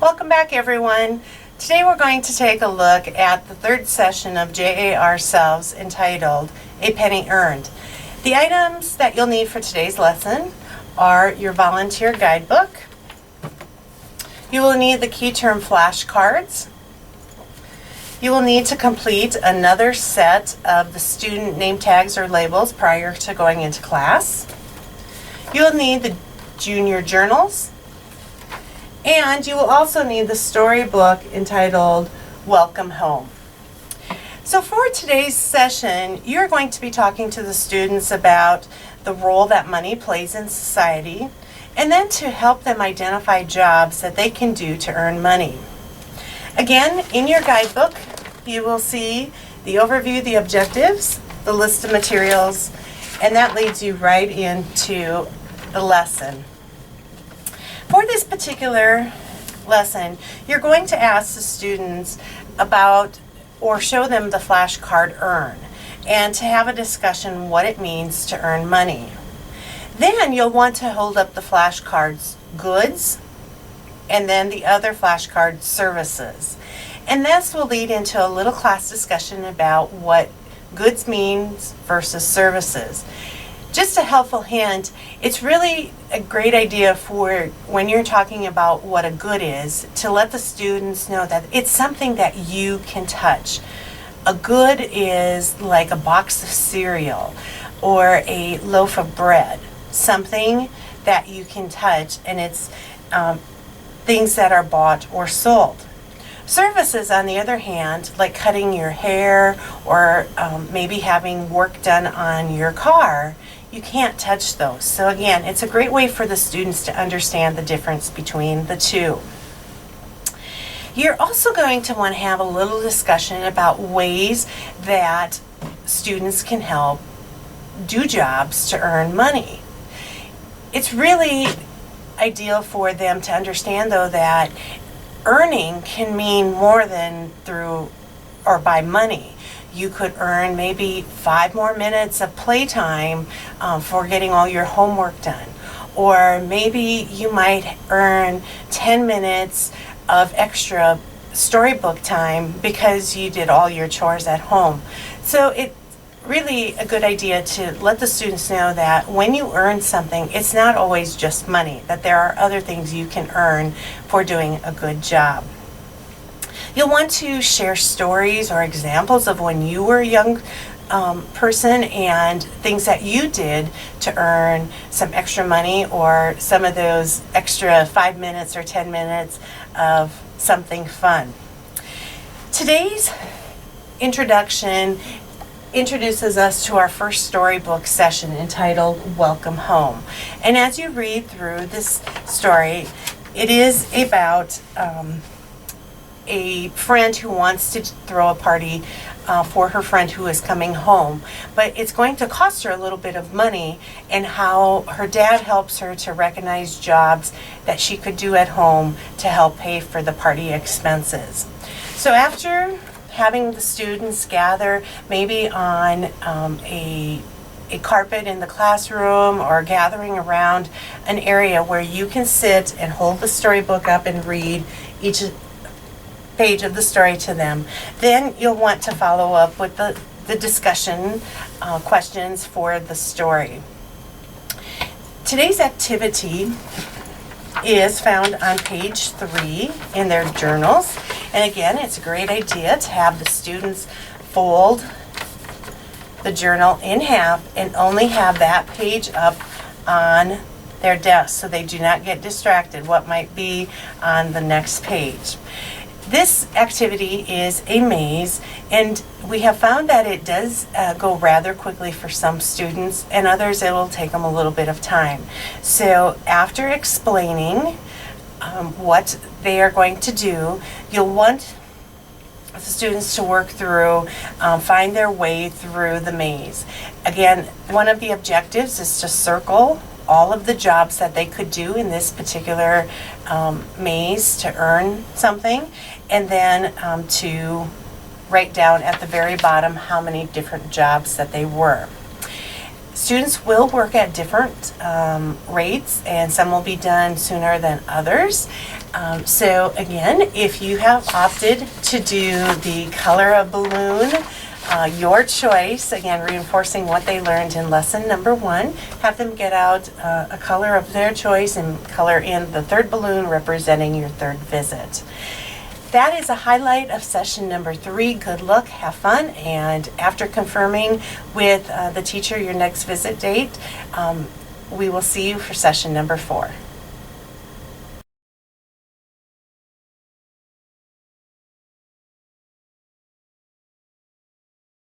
Welcome back, everyone. Today we're going to take a look at the third session of JAR Selves entitled A Penny Earned. The items that you'll need for today's lesson are your volunteer guidebook. You will need the key term flashcards. You will need to complete another set of the student name tags or labels prior to going into class. You'll need the junior journals. And you will also need the storybook entitled Welcome Home. So for today's session, you're going to be talking to the students about the role that money plays in society, and then to help them identify jobs that they can do to earn money. Again, in your guidebook, you will see the overview, the objectives, the list of materials, and that leads you right into the lesson. For this particular lesson, you're going to ask the students about or show them the flashcard Earn, and to have a discussion what it means to earn money. Then you'll want to hold up the flashcards Goods and then the other flashcard Services. And this will lead into a little class discussion about what goods means versus services. Just a helpful hint, it's really a great idea for when you're talking about what a good is to let the students know that it's something that you can touch. A good is like a box of cereal or a loaf of bread, something that you can touch, and it's things that are bought or sold. Services, on the other hand, like cutting your hair or maybe having work done on your car, you can't touch those. So again, it's a great way for the students to understand the difference between the two. You're also going to want to have a little discussion about ways that students can help do jobs to earn money. It's really ideal for them to understand, though, that earning can mean more than through or by money. You could earn maybe 5 more minutes of playtime for getting all your homework done. Or maybe you might earn 10 minutes of extra storybook time because you did all your chores at home. So it's really a good idea to let the students know that when you earn something, it's not always just money, that there are other things you can earn for doing a good job. You'll want to share stories or examples of when you were a young person and things that you did to earn some extra money or some of those extra 5 minutes or 10 minutes of something fun. Today's introduction introduces us to our first storybook session entitled Welcome Home. And as you read through this story, it is about a friend who wants to throw a party for her friend who is coming home, but it's going to cost her a little bit of money, and how her dad helps her to recognize jobs that she could do at home to help pay for the party expenses. So after having the students gather maybe on a carpet in the classroom or gathering around an area where you can sit and hold the storybook up and read each page of the story to them, then you'll want to follow up with the discussion questions for the story. Today's activity is found on page 3 in their journals. And again, it's a great idea to have the students fold the journal in half and only have that page up on their desk so they do not get distracted what might be on the next page. This activity is a maze, and we have found that it does go rather quickly for some students, and others it will take them a little bit of time. So after explaining what they are going to do, you'll want the students to work through, find their way through the maze. Again, one of the objectives is to circle all of the jobs that they could do in this particular maze to earn something, and then to write down at the very bottom how many different jobs that they were. Students will work at different rates, and some will be done sooner than others. So again, if you have opted to do the color of balloon, your choice, again reinforcing what they learned in lesson number 1, have them get out a color of their choice and color in the third balloon representing your third visit. That is a highlight of session number 3. Good luck, have fun, and after confirming with the teacher your next visit date, we will see you for session number 4.